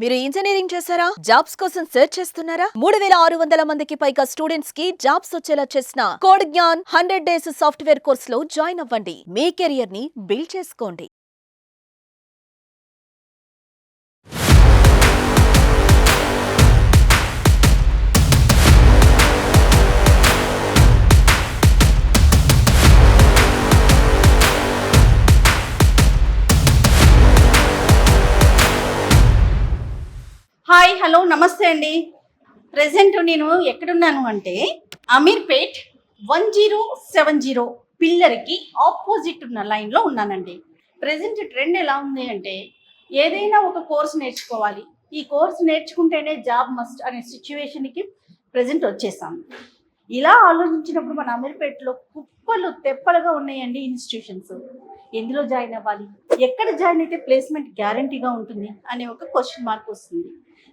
మీరు ఇంజనీరింగ్ చేశారా? జాబ్స్ కోసం సెర్చ్ చేస్తున్నారా? 3600 మందికి పైగా స్టూడెంట్స్ కి జాబ్స్ వచ్చేలా చేసిన code Gyan 100 days software course లో జాయిన్ అవ్వండి. మీ కెరియర్ ని బిల్డ్ చేసుకోండి. హాయ్ హలో నమస్తే అండి. ప్రెసెంట్ నేను ఎక్కడున్నాను అంటే అమీర్పేట్ 1070 పిల్లర్కి ఆపోజిట్ ఉన్న లైన్లో ఉన్నానండి. ప్రెసెంట్ ట్రెండ్ ఎలా ఉంది అంటే ఏదైనా ఒక కోర్స్ నేర్చుకోవాలి, ఈ కోర్స్ నేర్చుకుంటేనే జాబ్ మస్ట్ అనే సిచ్యువేషన్కి ప్రెసెంట్ వచ్చేసాము. ఇలా ఆలోచించినప్పుడు మన అమీర్పేటలో కుప్పలు తెప్పలుగా ఉన్నాయండి ఇన్స్టిట్యూషన్స్. ఎందులో జాయిన్ అవ్వాలి, ఎక్కడ జాయిన్ అయితే ప్లేస్మెంట్ గ్యారంటీగా ఉంటుంది అనే ఒక క్వశ్చన్ మార్క్ వస్తుంది.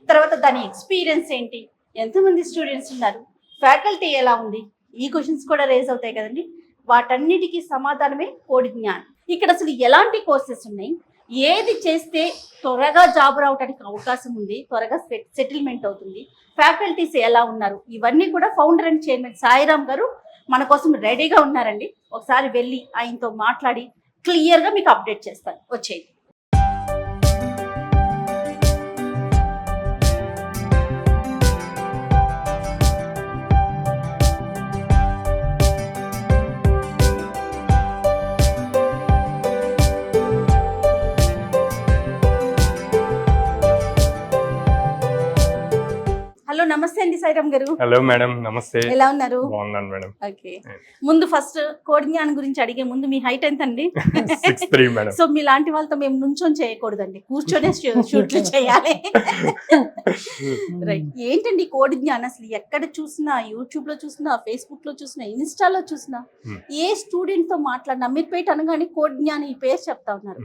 తర్వాత దాని ఎక్స్పీరియన్స్ ఏంటి, ఎంతమంది స్టూడెంట్స్ ఉన్నారు, ఫ్యాకల్టీ ఎలా ఉంది, ఈ క్వశ్చన్స్ కూడా రేజ్ అవుతాయి కదండి. వాటన్నిటికీ సమాధానమే కోడ్ జ్ఞాన్. ఇక్కడ అసలు ఎలాంటి కోర్సెస్ ఉన్నాయి, ఏది చేస్తే త్వరగా జాబ్ రావడానికి అవకాశం ఉంది, త్వరగా సెటిల్మెంట్ అవుతుంది, ఫ్యాకల్టీస్ ఎలా ఉన్నారు, ఇవన్నీ కూడా ఫౌండర్ అండ్ చైర్మన్ సాయిరామ్ గారు మన కోసం రెడీగా ఉన్నారండి. ఒకసారి వెళ్ళి ఆయనతో మాట్లాడి క్లియర్గా మీకు అప్డేట్ చేస్తాను. వచ్చేది. హలో నమస్తే అండి సాయిరామ్ గారు. హలో మేడం, నమస్తే. ఎలా ఉన్నారు? బాగున్నాను మేడం. ఓకే, ముందు ఫస్ట్ కోడ్ జ్ఞాన్ గురించి అడిగే ముందు మీ హైట్ ఎంత అండి? 6'3" మేడం. సో మీ లాంటి వాళ్ళతో మేము నుంచొని చేయకూడదండి, కూర్చొనే షూట్లు చేయాలి. రైట్. ఏంటండి కోడ్ జ్ఞాన్ అసలు ఎక్కడ చూసినా, యూట్యూబ్ లో చూసినా, ఫేస్బుక్ లో చూసినా, ఇన్స్టాలో చూసినా, ఏ స్టూడెంట్ తో మాట్లాడినా అమీర్పేట్ అనగానే కోడ్ జ్ఞాన్ ఈ పేరు చెప్తా ఉన్నారు.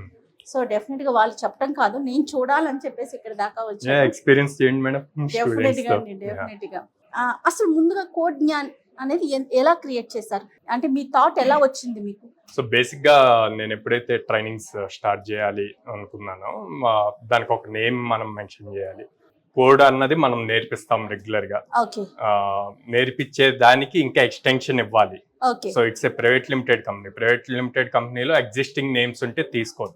సో డెఫినెట్ గా వాళ్ళు చెప్పడం కాదు, నేను చూడాలని చెప్పేసి ఇక్కడ దాకా వచ్చాను. ఎక్స్పీరియన్స్ చేయండి మేడం. డెఫినెట్ గా అసలు ముందుగా కోడ్ జ్ఞాన్ అనేది ఎలా క్రియేట్ చేశారు, అంటే మీ థాట్ ఎలా వచ్చింది మీకు? సో బేసిక్ గా నేను ఎప్పుడైతే ట్రైనింగ్స్ స్టార్ట్ చేయాలి అనుకున్నానో దానికి ఒక నేమ్ మనం మెన్షన్ చేయాలి. కోడ్ అన్నది మనం నేర్పిస్తాం రెగ్యులర్ గా, నేర్పించే దానికి ఇంకా ఎక్స్టెన్షన్ ఇవ్వాలి. So it's a private limited కంపెనీలో ఎగ్జిస్టింగ్ నేమ్స్ ఉంటే తీసుకోదు.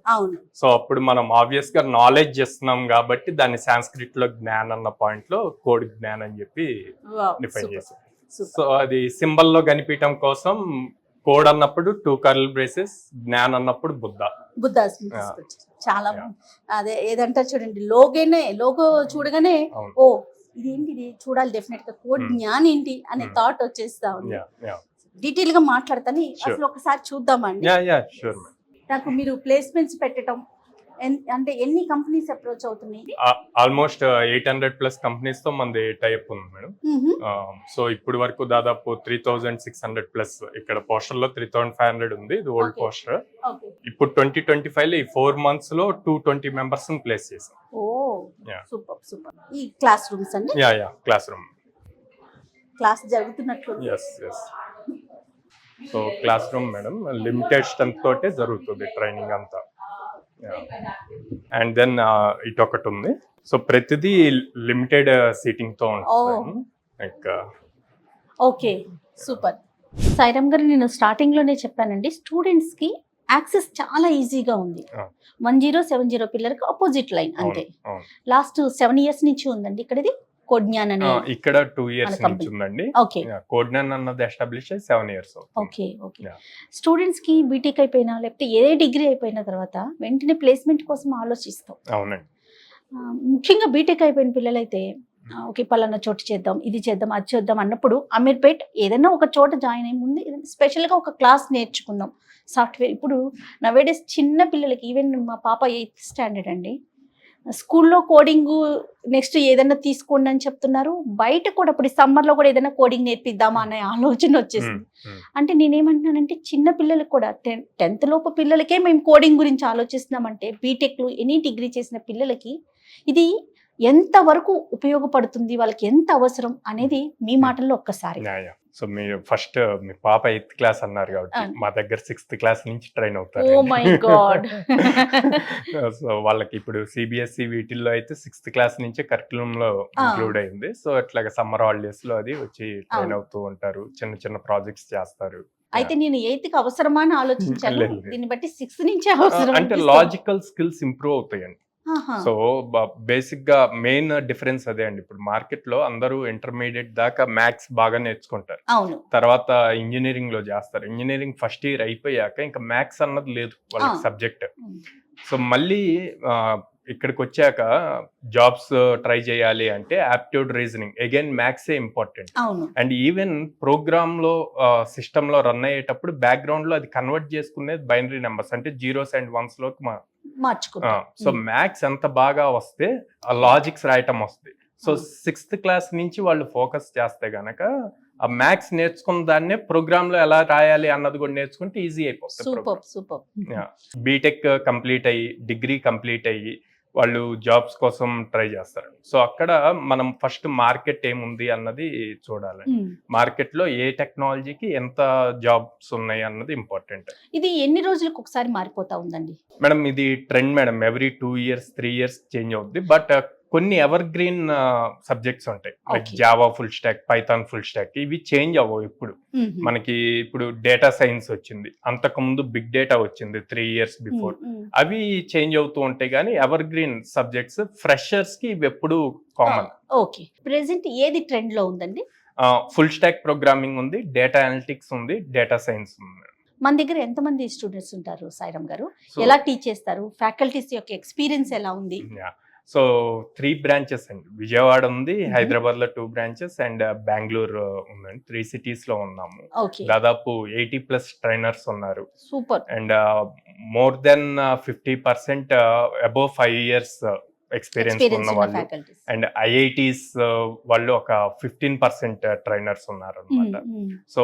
సో అప్పుడు మనం ఆబ్వియస్ గా నాలెడ్జ్ చేస్తున్నాం కాబట్టి దాన్ని సాంస్క్రిట్ లో జ్ఞాన్ అన్న పాయింట్ లో కోడ్ జ్ఞాన్ అని చెప్పి డిఫైన్ చేసాం. సో అది సింబల్ లో కనిపించడం కోసం కోడ్ అన్నప్పుడు 2 కర్ల్ బ్రేసెస్, జ్ఞాన్ అన్నప్పుడు బుద్ధ. చాలా అదే ఏదంటారు చూడండి, లోగో చూడగానే ఓ ఇదేంటి చూడాలి, డెఫినెట్ గా కోడ్ జ్ఞాన్ ఏంటి అనే థాట్ వచ్చేస్తా ఉంది. డీటెయిల్ గా మాట్లాడతాను, అసలు ఒకసారి చూద్దామండి. నాకు మీరు ప్లేస్మెంట్స్ పెట్టడం అంటే ఎన్ని కంపెనీస్ అప్రోచ్ అవుతున్నాయి? ఆల్మోస్ట్ 800+ కంపెనీస్ తో మనది టైప్ ఉంది మేడం. సో ఇప్పుడు వరకు దాదాపు 3600+. ఇక్కడ పోస్టర్ లో 3500 ఉంది, ఇది ఓల్డ్ పోస్టర్. ఇప్పుడు 2025 లో ఈ 4 months లో 220 మెంబర్స్ ప్లేస్ చేసాం. ఓ సూపర్ సూపర్. ఈ క్లాస్ రూమ్స్ అండి? క్లాస్ రూమ్, క్లాస్ జరుగుతున్నట్లు. So class room madam, limited strength తోటే జరుగుతుంది ట్రైనింగ్ అంతా. అండ్ దెన్ ఇటు ఒకటి ఉంది. సో ప్రతిదీ లిమిటెడ్ సీటింగ్ తో ఉంటుంది. Okay super. సాయిరామ్ గారు, నేను స్టార్టింగ్ లోనే చెప్పానండి, స్టూడెంట్స్ కి యాక్సెస్ చాలా ఈజీగా ఉంది. 1070 పిల్లర్కి ఆపోజిట్ లైన్ అంతే. లాస్ట్ 7 years నుంచి ఉందండి ఇక్కడ. ఇది కోడ్ జ్ఞాన్ అనే ఇక్కడ 2 years నుంచి ఉందండి. కోడ్ జ్ఞాన్ అన్నది ఎస్టాబ్లిష్ అయ్యి 7 years. ఓకే. స్టూడెంట్స్ కి బీటెక్ అయిపోయినా లేకపోతే ఏ డిగ్రీ అయిపోయిన తర్వాత వెంటనే ప్లేస్మెంట్ కోసం ఆలోచిస్తాం. అవునండి. ముఖ్యంగా బీటెక్ అయిపోయిన పిల్లలైతే ఓకే పలానా చోటు చేద్దాం, ఇది చేద్దాం, అది చేద్దాం అన్నప్పుడు అమీర్పేట్ ఏదైనా ఒక చోట జాయిన్ అయ్యే ముందు స్పెషల్ గా ఒక క్లాస్ నేర్చుకుందాం సాఫ్ట్వేర్. ఇప్పుడు నవేడేస్ చిన్న పిల్లలకి, ఈవెన్ మా పాప 8th స్టాండర్డ్ అండి, స్కూల్లో కోడింగ్ నెక్స్ట్ ఏదైనా తీసుకోండి అని చెప్తున్నారు. బయట కూడా ఇప్పుడు సమ్మర్లో కూడా ఏదైనా కోడింగ్ నేర్పిద్దామా అనే ఆలోచన వచ్చేసింది. అంటే నేనేమంటున్నానంటే చిన్న పిల్లలకు కూడా 10th లోపు పిల్లలకే మేము కోడింగ్ గురించి ఆలోచిస్తున్నామంటే బీటెక్లు ఎనీ డిగ్రీ చేసిన పిల్లలకి ఇది ఎంత వరకు ఉపయోగపడుతుంది, వాళ్ళకి ఎంత అవసరం అనేది మీ మాటల్లో ఒక్కసారి. సో మీరు ఫస్ట్ మీ పాప 8th క్లాస్ అన్నారు కాబట్టి అవును. మా దగ్గర 6th క్లాస్ నుంచి ట్రైన్ ఓ అవుతారు. My God. సో వాళ్ళకి ఇప్పుడు సిబిఎస్ఈ వీటిల్లో అయితే 6th క్లాస్ నుంచే కరికులం లో ఇంక్లూడ్ అయింది. సో అట్లాగా సమ్మర్ హాలిడేస్ లో అది వచ్చి ట్రైన్ అవును. అవుతూ ఉంటారు, చిన్న చిన్న ప్రాజెక్ట్స్ చేస్తారు. అయితే నేను 8th కి అవసరమా అని ఆలోచించాను. లేదు, లేదు. దీన్ని బట్టి 6th నుంచే అవసరం అంటే అనిపిస్తుంది. లాజికల్ స్కిల్స్ ఇంప్రూవ్ అవుతాయండి. ఆహా. సో బేసిక్ గా మెయిన్ డిఫరెన్స్ అదే అండి. ఇప్పుడు మార్కెట్ లో అందరూ ఇంటర్మీడియట్ దాకా మ్యాథ్స్ బాగా నేర్చుకుంటారు, అవును. తర్వాత ఇంజనీరింగ్ లో చేస్తారు. ఇంజనీరింగ్ ఫస్ట్ ఇయర్ అయిపోయాక ఇంకా మ్యాథ్స్ అన్నది లేదు వాళ్ళకి సబ్జెక్ట్. సో మళ్ళీ ఇక్కడికి వచ్చాక జాబ్స్ ట్రై చేయాలి అంటే యాప్ట్యూడ్ రీజనింగ్ అగైన్ మ్యాథ్సే ఇంపార్టెంట్. అవును. అండ్ ఈవెన్ ప్రోగ్రామ్ లో సిస్టమ్ లో రన్ అయ్యేటప్పుడు బ్యాక్గ్రౌండ్ లో అది కన్వర్ట్ చేసుకునేది బైనరీ నెంబర్స్, అంటే జీరోస్ అండ్ వన్స్ లోకి మార్చుకుంటాం. సో మ్యాథ్స్ ఎంత బాగా వస్తే ఆ లాజిక్స్ రాయటం వస్తుంది. సో 6th క్లాస్ నుంచి వాళ్ళు ఫోకస్ చేస్తే గనక ఆ మ్యాథ్స్ నేర్చుకున్న దాన్నే ప్రోగ్రామ్ లో ఎలా రాయాలి అన్నది కూడా నేర్చుకుంటే ఈజీ అయిపోతుంది. Super super. బీటెక్ కంప్లీట్ అయ్యి డిగ్రీ కంప్లీట్ అయ్యి వాళ్ళు జాబ్స్ కోసం ట్రై చేస్తారు. సో అక్కడ మనం ఫస్ట్ మార్కెట్ ఏముంది అన్నది చూడాలి. మార్కెట్ లో ఏ టెక్నాలజీకి ఎంత జాబ్స్ ఉన్నాయి అన్నది ఇంపార్టెంట్. ఇది ఎన్ని రోజులకు ఒకసారి మారిపోతా ఉందండి మేడం? ఇది trend madam, every 2 years 3 years change అవుద్ది. బట్ కొన్ని ఎవర్ గ్రీన్ సబ్జెక్ట్స్ ఉంటాయి, like Java full stock, Python full stock, ఇవి చేంజ్ అవ్వవు. ఇప్పుడు మనకి ఇప్పుడు డేటా సైన్స్ వచ్చింది, అంతకుముందు బిగ్ డేటా వచ్చింది 3 years బిఫోర్. అవి చేంజ్ అవుతూ ఉంటాయి. కానీ ఎవర్ గ్రీన్ సబ్జెక్ట్స్ ఫ్రెషర్స్ కి ఇవి ఎప్పుడు కామన్. ఓకే. ప్రెసెంట్ ఏది ట్రెండ్ లో ఉందండి? ఫుల్ స్టాక్ ప్రోగ్రామింగ్ ఉంది, డేటా అనలిటిక్స్ ఉంది, డేటా సైన్స్ ఉంది. మన దగ్గర ఎంతమంది స్టూడెంట్స్ ఉంటారు సాయిరామ్ గారు? ఎలా టీచ్ చేస్తారు? ఫ్యాకల్టీస్ యొక్క ఎక్స్పీరియన్స్ ఎలా ఉంది? సో 3 branches అండి. విజయవాడ ఉంది, హైదరాబాద్ లో 2 branches, అండ్ బెంగళూరు ఉందండి. 3 cities లో ఉన్నాము. దాదాపు 80+ ట్రైనర్స్ ఉన్నారు. Super. And more than 50% above 5 years experience ఉన్న వాళ్ళు. అండ్ ఐఐటీస్ వాళ్ళు ఒక 15% ట్రైనర్స్ ఉన్నారు అనమాట. సో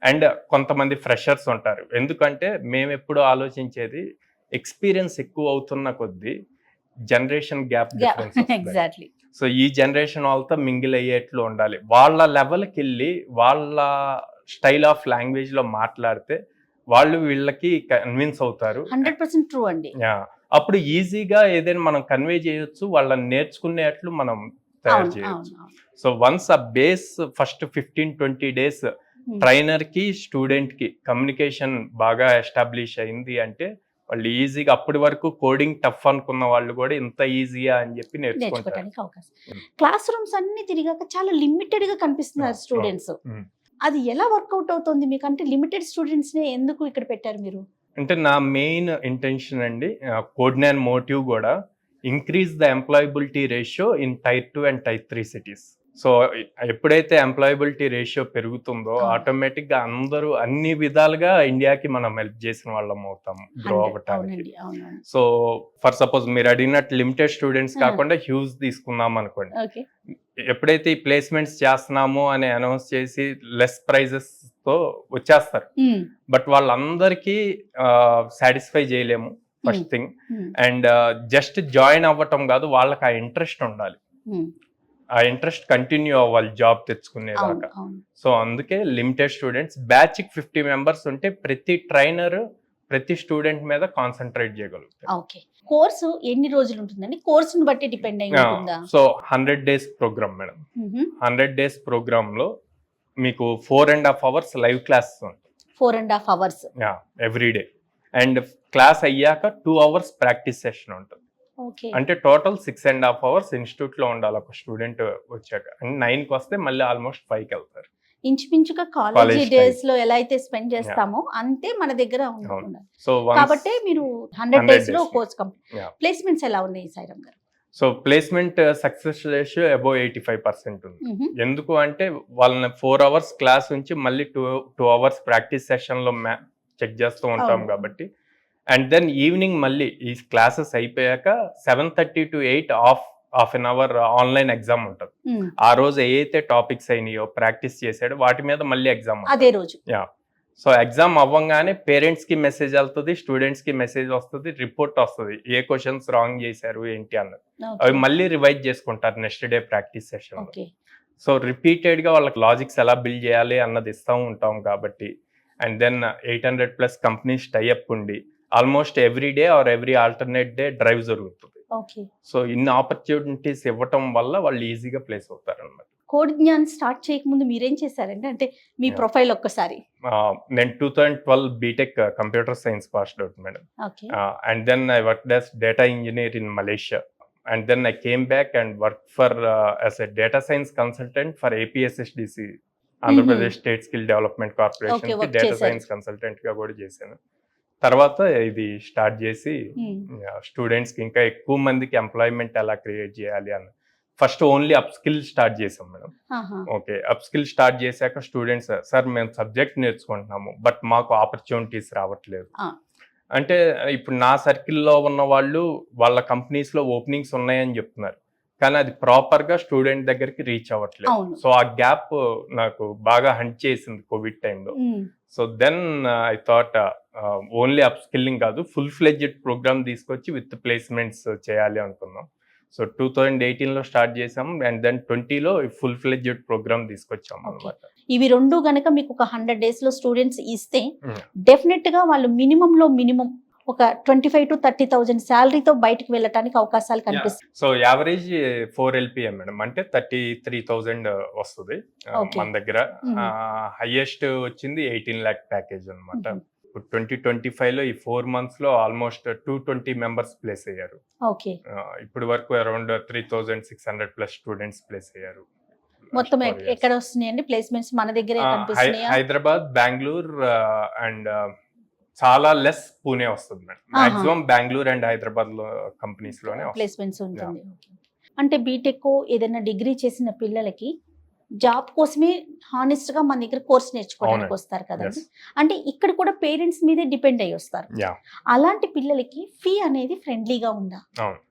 అండ్ కొంతమంది ఫ్రెషర్స్ ఉంటారు. ఎందుకంటే మేము ఎప్పుడు ఆలోచించేది ఎక్స్పీరియన్స్ ఎక్కువ అవుతున్న కొద్దీ generation gap difference. Exactly. So ఈ జనరేషన్ వాళ్ళతో మింగిల్ అయ్యేట్లు ఉండాలి. వాళ్ళ లెవెల్కి వెళ్ళి వాళ్ళ స్టైల్ ఆఫ్ లాంగ్వేజ్ లో మాట్లాడితే వాళ్ళు వీళ్ళకి కన్విన్స్ అవుతారు. 100% ట్రూ అండి. అప్పుడు ఈజీగా ఏదైనా మనం కన్వే చేయొచ్చు, వాళ్ళని నేర్చుకునేట్లు మనం తయారు చేయొచ్చు. సో వన్స్ ఆ బేస్ ఫస్ట్ 15-20 days ట్రైనర్ కి స్టూడెంట్ కి కమ్యూనికేషన్ బాగా ఎస్టాబ్లిష్ అయింది అంటే వాళ్ళు ఈజీగా, అప్పటి వరకు కోడింగ్ టఫ్ అనుకున్న వాళ్ళు కూడా ఇంత ఈజీగా అని చెప్పి నేర్చుకోవడానికి అవకాశం. క్లాస్ రూమ్స్ అన్ని తిరిగాక చాలా లిమిటెడ్ గా కనిపిస్తున్నారు స్టూడెంట్స్. అది ఎలా వర్కౌట్ అవుతుంది మీకు? అంటే లిమిటెడ్ స్టూడెంట్స్ నే ఎందుకు ఇక్కడ పెట్టారు మీరు? అంటే నా మెయిన్ ఇంటెన్షన్ అండి, కోడ్నాన్ మోటివ్ కూడా increase the employability ratio in Tier 2 and Tier 3 cities. So ఎప్పుడైతే ఎంప్లాయబిలిటీ రేషియో పెరుగుతుందో ఆటోమేటిక్ గా అందరూ అన్ని విధాలుగా ఇండియాకి మనం హెల్ప్ చేసిన వాళ్ళం అవుతాము గ్రో అవ్వటానికి. సో ఫర్ సపోజ్ మీరు అడిగినట్టు లిమిటెడ్ స్టూడెంట్స్ కాకుండా హ్యూజ్ తీసుకుందాం అనుకోండి. ఎప్పుడైతే ఈ ప్లేస్మెంట్స్ చేస్తున్నాము అని అనౌన్స్ చేసి లెస్ ప్రైజెస్ తో వచ్చేస్తారు, బట్ వాళ్ళందరికీ సాటిస్ఫై చేయలేము first thing. And just join అవ్వటం కాదు, వాళ్ళకి ఆ ఇంట్రెస్ట్ ఉండాలి, ఆ ఇంట్రెస్ట్ కంటిన్యూ అవ్వాలి జాబ్ తెచ్చుకునేదాకా. సో అందుకే లిమిటెడ్ స్టూడెంట్స్, బ్యాచ్ కి 50 members ఉంటే ప్రతి ట్రైనర్ ప్రతి స్టూడెంట్ మీద కాన్సన్ట్రేట్ చేయగలుగుతారు. కోర్సు ఎన్ని రోజులు ఉంటుందండి? కోర్సును బట్టి డిపెండ్ అయి ఉంటుందా? So 100 days programme madam. 100 days programme లో మీకు 4.5 hours లైవ్ క్లాసెస్ ఉంటాయి. 4.5 hours every day. And class అయ్యాక 2 hours ప్రాక్టీస్ సెషన్ ఉంటుంది. అంటే టోటల్ 6.5 hours ఇన్స్టిట్యూట్ లో ఉండాలి ఒక స్టూడెంట్ వచ్చాక. అండ్ 9కి వస్తే మళ్ళీ ఆల్మోస్ట్ 5కి వెళ్తారు. ఇంచుమించుగా కాలేజ్ డేస్ లో ఎలా అయితే స్పెండ్ చేస్తామో అంతే మన దగ్గర ఉండాలి. సో కాబట్టి మీరు 100 days లో కోర్స్ కంప్లీట్. ప్లేస్మెంట్స్ ఎలా ఉన్నాయి సాయిరామ్ గారు? So placement success ratio above 85% ఉంది. ఎందుకు అంటే వాళ్ళని 4 hours క్లాస్ నుంచి మళ్ళీ 2 hours ప్రాక్టీస్ సెషన్ లో చెక్ చేస్తూ ఉంటాం కాబట్టి. అండ్ దెన్ ఈవినింగ్ మళ్ళీ ఈ క్లాసెస్ అయిపోయాక 7:30 to 8 half an hour online exam ఉంటుంది. ఆ రోజు ఏదైతే టాపిక్స్ అయినాయో ప్రాక్టీస్ చేసాడో వాటి మీద మళ్ళీ ఎగ్జామ్ అదే రోజు. సో ఎగ్జామ్ అవ్వగానే పేరెంట్స్ కి మెసేజ్ వెళ్తుంది, స్టూడెంట్స్ కి మెసేజ్ వస్తుంది, రిపోర్ట్ వస్తుంది, ఏ క్వశ్చన్స్ రాంగ్ చేశారు ఏంటి అన్నది. అవి మళ్ళీ రివైజ్ చేసుకుంటారు next day practice session. So రిపీటెడ్గా వాళ్ళకి లాజిక్స్ ఎలా బిల్డ్ చేయాలి అన్నది ఇస్తూ ఉంటాం కాబట్టి, అండ్ దెన్ 800+ కంపెనీస్ టైఅప్ ఉండి almost every day or every alternate day drive జరుగుతుంది. ఓకే. సో ఇన్ని ఆపర్చునిటీస్ ఇవ్వటం వల్ల వాళ్ళు ఈజీగా ప్లేస్ అవుతారు అన్నమాట. కోడ్ జ్ఞాన్ స్టార్ట్ చేయకముందు మీరేం చేశారండి? అంటే మీ ప్రొఫైల్ ఒక్కసారి. నేను 2012 BTech computer science passed out madam. Okay. And then I worked as data engineer in Malaysia. And then I came back and worked for as a data science consultant for APSSDC, Andhra Pradesh State Skill Development Corporation Okay, కి work data చేశారు. Science consultant గా కూడా చేశాను. తర్వాత ఇది start చేసి students కి ఇంకా ఎక్కువ మందికి ఎంప్లాయ్మెంట్ ఎలా క్రియేట్ చేయాలి అని first only up skill start చేసాం madam. Okay, up skill start చేశాక స్టూడెంట్స్ సార్ మేము సబ్జెక్ట్ నేర్చుకుంటున్నాము బట్ మాకు ఆపర్చునిటీస్ రావట్లేదు అంటే, ఇప్పుడు నా సర్కిల్లో ఉన్న వాళ్ళు వాళ్ళ కంపెనీస్లో ఓపెనింగ్స్ ఉన్నాయని చెప్తున్నారు కానీ అది ప్రాపర్గా స్టూడెంట్ దగ్గరికి రీచ్ అవ్వట్లేదు. సో ఆ గ్యాప్ నాకు బాగా హంట్ చేసింది కోవిడ్ టైంలో. So then I thought only up skilling కాదు, ఫుల్ ఫ్లెడ్జెడ్ ప్రోగ్రామ్ తీసుకొచ్చి విత్ ప్లేస్మెంట్స్ చేయాలి అనుకున్నాం. సో 2018లో స్టార్ట్ చేసాం అండ్ దెన్ 20లో ఫుల్ ఫ్లెడ్జెడ్ ప్రోగ్రామ్ తీసుకొచ్చాం అనమాట. ఇవి రెండు గనక మీకు ఒక 100 days లో స్టూడెంట్స్ ఇస్తే డెఫినెట్ గా వాళ్ళు మినిమం ఒక 25,000 to 30,000 శాలరీతో బయటకు వెళ్ళటానికి అవకాశాలు కనిపిస్తాయి. సో యావరేజ్ 4 LPA మేడం, అంటే 33,000 వస్తుంది మన దగ్గర. హైయెస్ట్ వచ్చింది 18 lakh ప్యాకేజ్ అనమాట. ఇప్పుడు 2025లో ఈ 4 months లో ఆల్మోస్ట్ 220 మెంబర్స్ ప్లేస్ అయ్యారు. ఓకే. ఇప్పుడు వరకు అరౌండ్ 3,600+ స్టూడెంట్స్ ప్లేస్ అయ్యారు. మొత్తం ఎక్కడ వస్తున్నాయండి ప్లేస్మెంట్స్? మన దగ్గరే కనిపిస్తున్నాయా? హైదరాబాద్, బెంగళూరు అండ్ చాలా లెస్ పూణే వస్తుంది madam. Maximum Bengaluru and Hyderabad లో కంపెనీస్ లోనే ప్లేస్మెంట్స్ ఉంటుంది. అంటే బీటెక్ ఏదైనా డిగ్రీ చేసిన పిల్లలకి జాబ్ కోసమే హానెస్ట్ గా మన దగ్గర కోర్స్ నేర్చుకోవడానికి వస్తారు కదండి. అంటే ఇక్కడ కూడా పేరెంట్స్ మీదే డిపెండ్ అయ్యి వస్తారు. అలాంటి పిల్లలకి ఫీ అనేది ఫ్రెండ్లీగా ఉందా?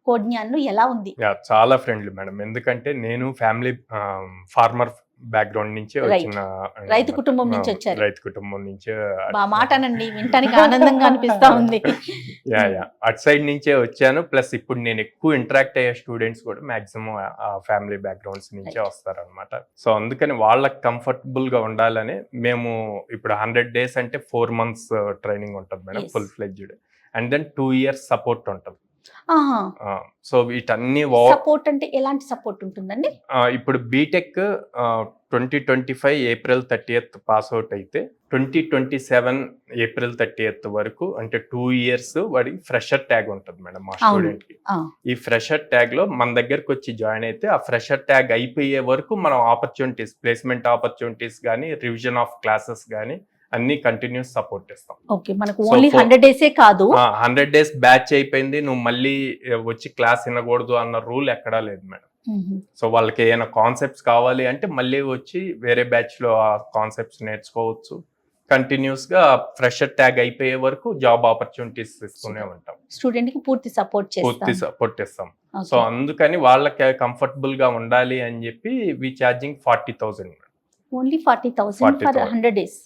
కోడ్ జ్ఞాన్ ఎలా ఉంది? చాలా ఫ్రెండ్లీ మేడం. ఎందుకంటే నేను ఫ్యామిలీ ఫార్మర్ బ్యాక్గ్రౌండ్ నుంచి వచ్చిన రైతు కుటుంబం నుంచి వచ్చారు. రైతు కుటుంబం నుంచి మాటనండి వింటానికి ఆనందంగా అనిపిస్తా ఉంది. అటు సైడ్ నుంచే వచ్చాను. ప్లస్ ఇప్పుడు నేను ఎక్కువ ఇంటరాక్ట్ అయ్యే స్టూడెంట్స్ కూడా మాక్సిమం ఫ్యామిలీ బ్యాక్గ్రౌండ్స్ నుంచే వస్తారనమాట. సో అందుకని వాళ్ళకి కంఫర్టబుల్ గా ఉండాలని మేము ఇప్పుడు 100 days అంటే 4 months ట్రైనింగ్ ఉంటుంది madam, full fledged. And then 2 years support ఉంటుంది. సో వీటన్ని సపోర్ట్ అంటే ఎలాంటి సపోర్ట్ ఉంటుందండి? ఇప్పుడు BTech 2025 April 30th pass out అయితే 2027 April 30th వరకు అంటే 2 years వాడికి ఫ్రెషర్ ట్యాగ్ ఉంటుంది మేడం మా స్టూడెంట్ కి. ఈ ఫ్రెషర్ ట్యాగ్ లో మన దగ్గరకు వచ్చి జాయిన్ అయితే ఆ ఫ్రెషర్ ట్యాగ్ అయిపోయే వరకు మనం ఆపర్చునిటీస్, ప్లేస్మెంట్ ఆపర్చునిటీస్ కానీ, రివిజన్ ఆఫ్ క్లాసెస్ కానీ అన్ని కంటిన్యూస్ సపోర్ట్ ఇస్తాం. ఓకే, మనకు ఓన్లీ 100 days కాదు, 100 days బ్యాచ్ అయిపోయింది నువ్వు మళ్ళీ వచ్చి క్లాస్ వినకూడదు అన్న రూల్ ఎక్కడా లేదు మేడం. సో వాళ్ళకి ఏమైనా కాన్సెప్ట్స్ కావాలి అంటే మళ్ళీ వచ్చి వేరే బ్యాచ్ లో ఆ కాన్సెప్ట్స్ నేర్చుకోవచ్చు. కంటిన్యూస్ గా ఫ్రెషర్ ట్యాగ్ అయిపోయే వరకు జాబ్ ఆపర్చునిటీస్ ఇస్తూనే ఉంటాం. స్టూడెంట్ కి పూర్తి సపోర్ట్ ఇస్తాం. సో అందుకని వాళ్ళకి కంఫర్టబుల్ గా ఉండాలి అని చెప్పి వి ఛార్జింగ్ 40,000. Only 40,000 for 100 days.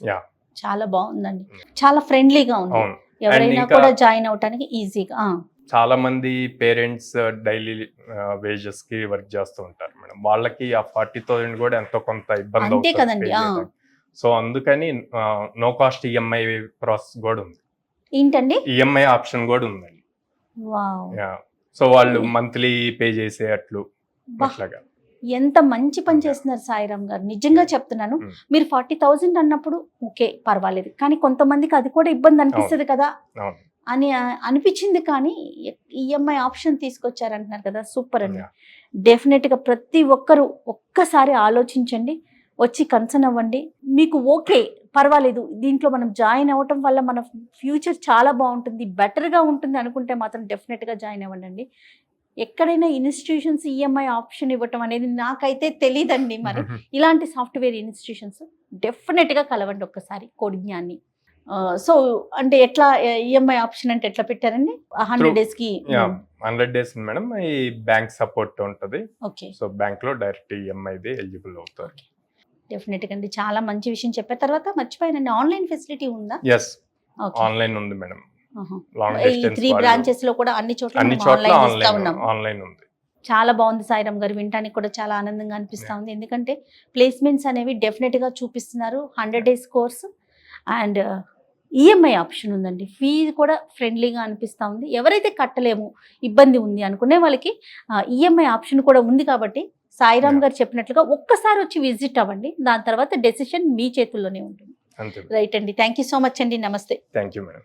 చాలా బాగుందండి, చాలా ఫ్రెండ్లీగా ఉంది. ఎవరైనా కూడా జాయిన్ అవడానికి ఈజీగా. చాలా మంది పేరెంట్స్ డైలీ వేజెస్ కి వర్క్ చేస్తూ ఉంటారు మేడం. వాళ్ళకి ఆ 40,000 కూడా ఎంతో కొంత ఇబ్బంది అవుతుంది. సో అందుకని నో కాస్ట్ ఈఎంఐ ప్రాసెస్ కూడా ఉంది. ఏంటండి? ఈఎంఐ ఆప్షన్ కూడా ఉందండి. సో వాళ్ళు మంత్లీ పే చేసేట్లు అట్లాగా. ఎంత మంచి పని చేస్తున్నారు సాయిరామ్ గారు, నిజంగా చెప్తున్నాను. మీరు 40,000 అన్నప్పుడు ఓకే పర్వాలేదు, కానీ కొంతమందికి అది కూడా ఇబ్బంది అనిపిస్తుంది కదా అని అనిపించింది. కానీ ఈఎంఐ ఆప్షన్ తీసుకొచ్చారంటున్నారు కదా, సూపర్ అండి. డెఫినెట్ గా ప్రతి ఒక్కరు ఒక్కసారి ఆలోచించండి, వచ్చి కన్సర్న్ అవ్వండి. మీకు ఓకే పర్వాలేదు, దీంట్లో మనం జాయిన్ అవ్వటం వల్ల మన ఫ్యూచర్ చాలా బాగుంటుంది, బెటర్గా ఉంటుంది అనుకుంటే మాత్రం డెఫినెట్గా జాయిన్ అవ్వండి. ఎక్కడైనా ఇన్స్టిట్యూషన్స్ ఈఎంఐ ఆప్షన్ ఇవ్వటం అనేది నాకైతే తెలియదండి. మరి ఇలాంటి సాఫ్ట్వేర్ ఇన్స్టిట్యూషన్స్ డెఫినెట్గా కలవండి ఒక్కసారి కోడ్ జ్ఞాన్ని. సో అంటే ఎట్లా ఈఎంఐ ఆప్షన్ అంటే ఎట్లా పెట్టారండి? 100 days కి 100 days మేడం. ఈ బ్యాంక్ సపోర్ట్ ఉంటుంది. ఓకే, సో బ్యాంక్ లో డైరెక్ట్ ఈఎంఐది ఎలిజిబుల్ అవుతారు. డెఫినెట్ గా అండి, చాలా మంచి విషయం చెప్పారు. తర్వాత మర్చిపోయానండి, ఆన్లైన్ ఫెసిలిటీ ఉందా? ఎస్, ఆన్లైన్ ఉంది మేడం. ఈ 3 branches లో కూడా అన్ని చోట్ల ఆన్లైన్ ఉంది. చాలా బాగుంది సాయిరామ్ గారు, వినటానికి కూడా చాలా ఆనందంగా అనిపిస్తూ ఉంది. ఎందుకంటే ప్లేస్మెంట్స్ అనేవి డెఫినెట్గా చూపిస్తున్నారు. 100 days course and EMI option ఉందండి. ఫీజు కూడా ఫ్రెండ్లీగా అనిపిస్తూ ఉంది. ఎవరైతే కట్టలేము, ఇబ్బంది ఉంది అనుకునే వాళ్ళకి ఈఎంఐ ఆప్షన్ కూడా ఉంది. కాబట్టి సాయిరామ్ గారు చెప్పినట్లుగా ఒక్కసారి వచ్చి విజిట్ అవ్వండి. దాని తర్వాత డెసిషన్ మీ చేతుల్లోనే ఉంటుంది. అంతే. రైట్ అండి, థ్యాంక్ యూ సో మచ్ అండి. నమస్తే. Thank you madam.